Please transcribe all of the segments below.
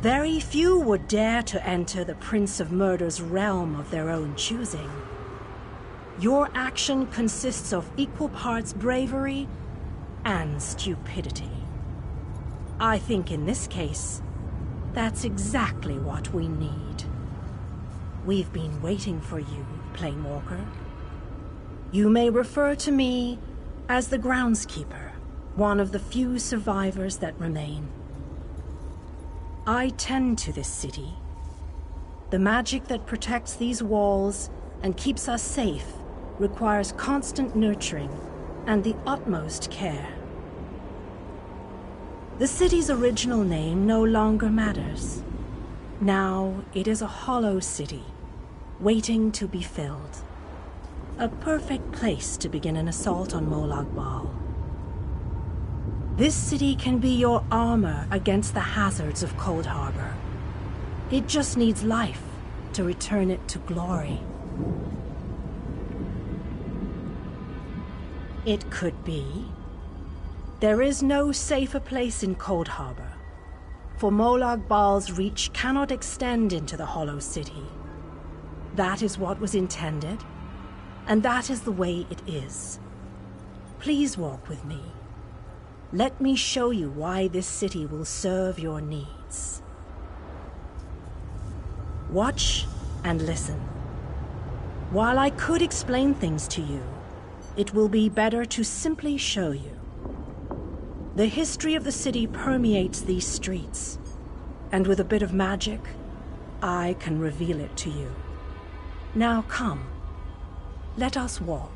Very few would dare to enter the Prince of Murder's realm of their own choosing. Your action consists of equal parts bravery and stupidity. I think in this case, that's exactly what we need. We've been waiting for you, Planewalker. You may refer to me as the groundskeeper, one of the few survivors that remain. I tend to this city. The magic that protects these walls and keeps us safe requires constant nurturing and the utmost care. The city's original name no longer matters. Now it is a hollow city, waiting to be filled. A perfect place to begin an assault on Molag Bal. This city can be your armor against the hazards of ColdHarbour. It just needs life to return it to glory. It could be. There is no safer place in ColdHarbour, for Molag Bal's reach cannot extend into the Hollow City. That is what was intended, and that is the way it is. Please walk with me. Let me show you why this city will serve your needs. Watch and listen. While I could explain things to you, it will be better to simply show you. The history of the city permeates these streets, and with a bit of magic, I can reveal it to you. Now come, let us walk.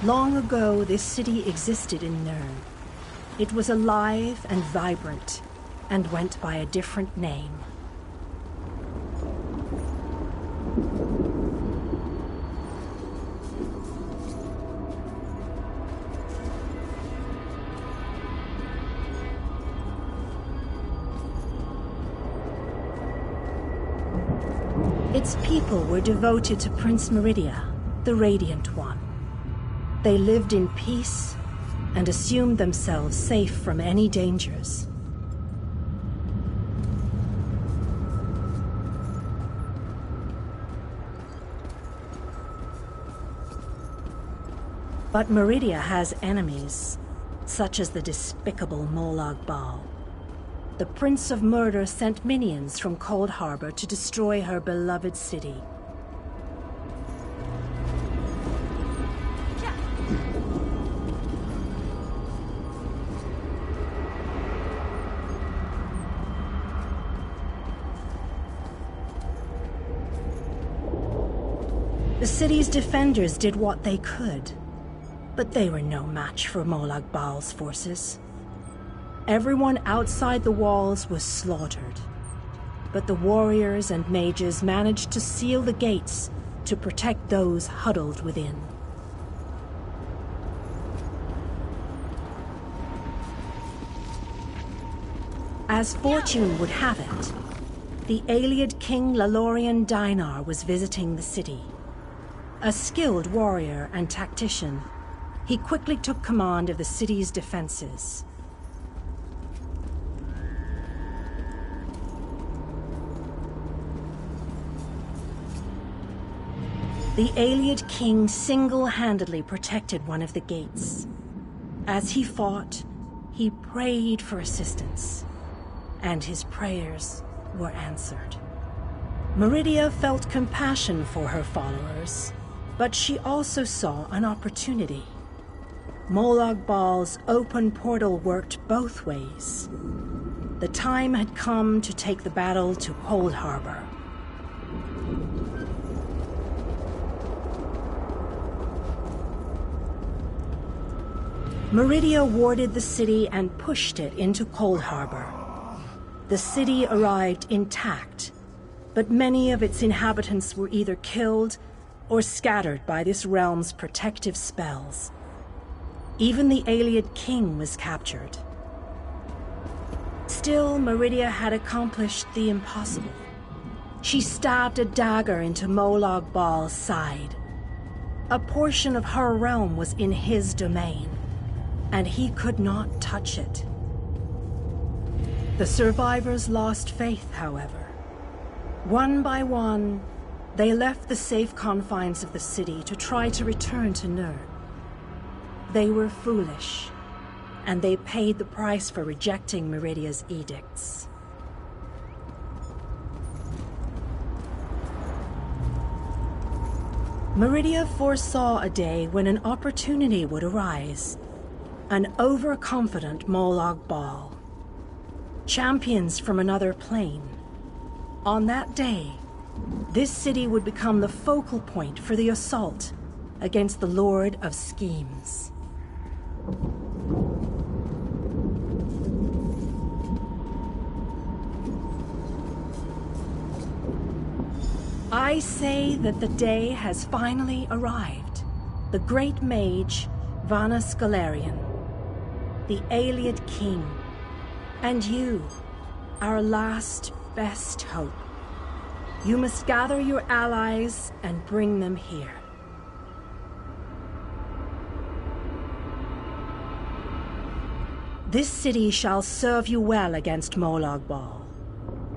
Long ago, this city existed in Nern. It was alive and vibrant, and went by a different name. Its people were devoted to Prince Meridia, the Radiant One. They lived in peace and assumed themselves safe from any dangers. But Meridia has enemies, such as the despicable Molag Bal. The Prince of Murder sent minions from ColdHarbour to destroy her beloved city. The city's defenders did what they could, but they were no match for Molag Bal's forces. Everyone outside the walls was slaughtered, but the warriors and mages managed to seal the gates to protect those huddled within. As fortune would have it, the Ayleid king Lalorian Dainar was visiting the city. A skilled warrior and tactician, he quickly took command of the city's defenses. The Ayleid king single-handedly protected one of the gates. As he fought, he prayed for assistance, and his prayers were answered. Meridia felt compassion for her followers, but she also saw an opportunity. Molag Bal's open portal worked both ways. The time had come to take the battle to ColdHarbour. Meridia warded the city and pushed it into ColdHarbour. The city arrived intact, but many of its inhabitants were either killed or scattered by this realm's protective spells. Even the Ayleid king was captured. Still, Meridia had accomplished the impossible. She stabbed a dagger into Molag Bal's side. A portion of her realm was in his domain, and he could not touch it. The survivors lost faith, however. One by one, they left the safe confines of the city to try to return to Nern. They were foolish, and they paid the price for rejecting Meridia's edicts. Meridia foresaw a day when an opportunity would arise. An overconfident Molag Bal. Champions from another plane. On that day, this city would become the focal point for the assault against the Lord of Schemes. I say that the day has finally arrived. The great mage, Vana Scalarian, the Ayleid king, and you, our last best hope. You must gather your allies and bring them here. This city shall serve you well against Molag Bal.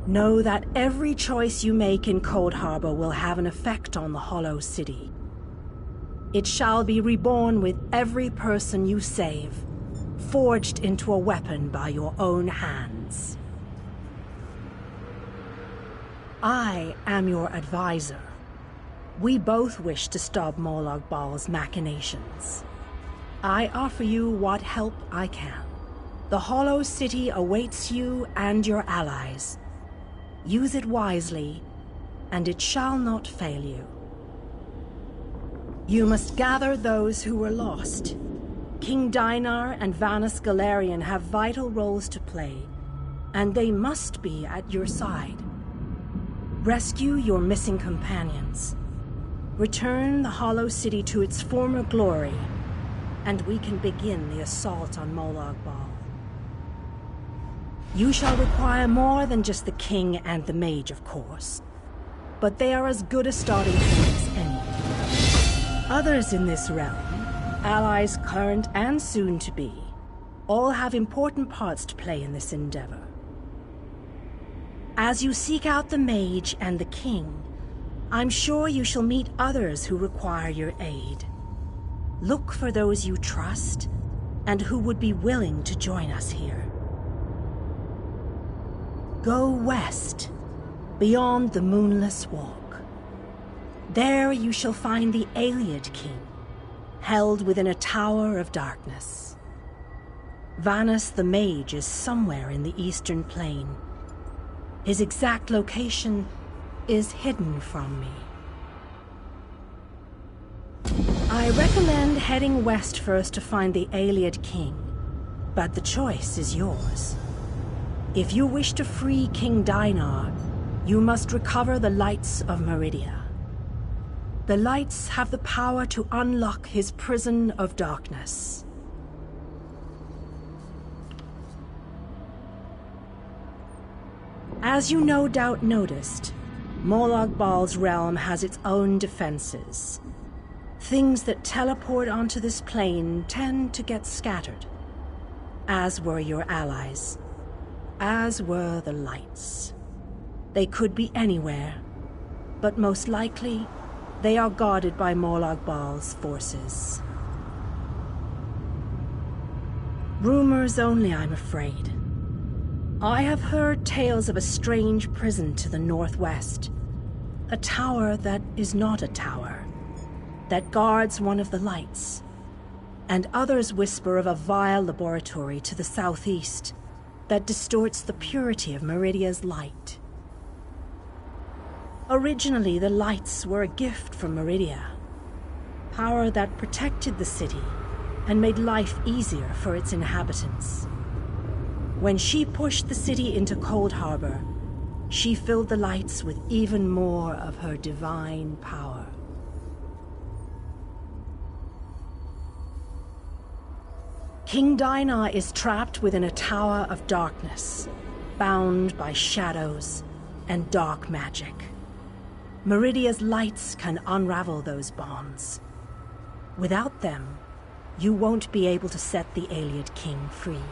Know that every choice you make in ColdHarbour will have an effect on the Hollow City. It shall be reborn with every person you save, forged into a weapon by your own hands. I am your advisor. We both wish to stop Molag Bal's machinations. I offer you what help I can. The Hollow City awaits you and your allies. Use it wisely, and it shall not fail you. You must gather those who were lost. King Dinar and Vanus Galarian have vital roles to play, and they must be at your side. Rescue your missing companions. Return the Hollow City to its former glory, and we can begin the assault on Molag Bal. You shall require more than just the king and the mage, of course, but they are as good a starting point as any. Others in this realm, allies current and soon to be, all have important parts to play in this endeavor. As you seek out the mage and the king, I'm sure you shall meet others who require your aid. Look for those you trust and who would be willing to join us here. Go west, beyond the Moonless Walk. There you shall find the Ayleid King, held within a tower of darkness. Vanus the Mage is somewhere in the Eastern Plain. His exact location is hidden from me. I recommend heading west first to find the Ayleid King, but the choice is yours. If you wish to free King Dinar, you must recover the lights of Meridia. The lights have the power to unlock his prison of darkness. As you no doubt noticed, Molag Bal's realm has its own defenses. Things that teleport onto this plane tend to get scattered, as were your allies, as were the lights. They could be anywhere, but most likely, they are guarded by Molag Bal's forces. Rumors only, I'm afraid. I have heard tales of a strange prison to the northwest. A tower that is not a tower, that guards one of the lights. And others whisper of a vile laboratory to the southeast that distorts the purity of Meridia's light. Originally, the lights were a gift from Meridia, power that protected the city and made life easier for its inhabitants. When she pushed the city into ColdHarbour, she filled the lights with even more of her divine power. King Dinar is trapped within a tower of darkness, bound by shadows and dark magic. Meridia's lights can unravel those bonds. Without them, you won't be able to set the Ayleid King free.